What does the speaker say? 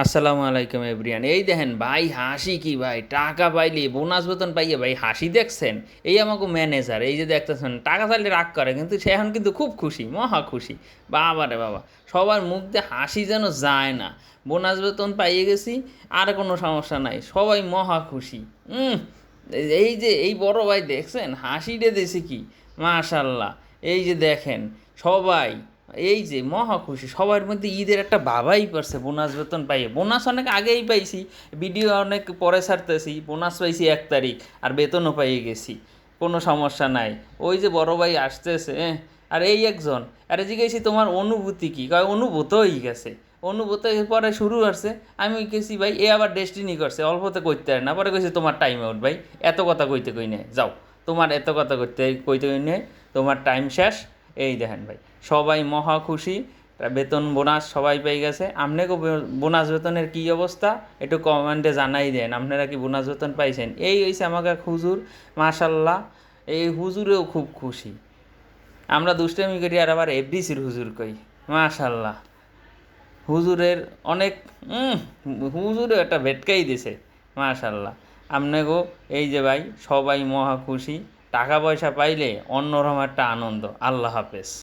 আসসালামু আলাইকুম এভরিয়ান। এই দেখেন ভাই হাসি কি ভাই, টাকা পাইলে বোনাস বেতন পাইয়ে ভাই হাসি দেখছেন। এই আমাকে ম্যানেজার এই যে দেখতেছেন টাকা চাইলে রাগ করে, কিন্তু সে এখন কিন্তু খুব খুশি, মহা খুশি। বাবা রে বাবা, সবার মুখ দিয়ে হাসি যেন যায় না। বোনাস বেতন পাইয়ে গেছি, আর কোনো সমস্যা নাই, সবাই মহা খুশি। উম এই যে এই বড় ভাই দেখছেন হাসিটা দিয়েছে কি, মাশাল্লাহ। এই যে দেখেন সবাই এই যে মহা খুশি, সবার মধ্যে ঈদের একটা ভাবাই পড়ছে বোনাস বেতন পাইয়ে। বোনাস অনেক আগেই পাইছি, ভিডিও অনেক পরে ছাড়তেছি, বোনাস পাইছি 1 তারিখ, আর বেতনও পাইয়ে গেছি, কোনো সমস্যা নাই। ওই যে বড় ভাই আসতেছে, আর এই একজন, আরে জিজ্ঞেসি তোমার অনুভূতি কী, কয় অনুভূত হয়ে গেছে। অনুভূত হয়ে পরে শুরু করছে, আমি গেছি ভাই এ আবার ডেস্টিনি করছে, অল্পতে কইতে পারে না, পরে কইছে তোমার টাইম আউট ভাই, এত কথা কইতে কই নে যাও, তোমার এত কথা কইতে কই নে, তোমার টাইম শেষ। এই দেখেন ভাই সবাই মহা খুশি, বেতন বোনাস সবাই পেয়ে গেছে। আপনাকে বোনাস বেতনের কী অবস্থা একটু কমেন্টে জানাই দেন, আপনারা কি বোনাস বেতন পাইছেন? এই হয়েছে আমাকে এক হুজুর, মাশাল্লাহ। এই হুজুরেও খুব খুশি। আমরা দুষ্টামি করি আর আবার এফডিসির হুজুর কই, মাশাল্লাহ। হুজুরের অনেক হুজুরেও একটা ভেটকাই দিছে, মাশাল্লাহ। আপনাকেও এই যে ভাই সবাই মহা খুশি, টাকা পয়সা পাইলে অন্যরকম একটা আনন্দ। আল্লাহ হাফেজ।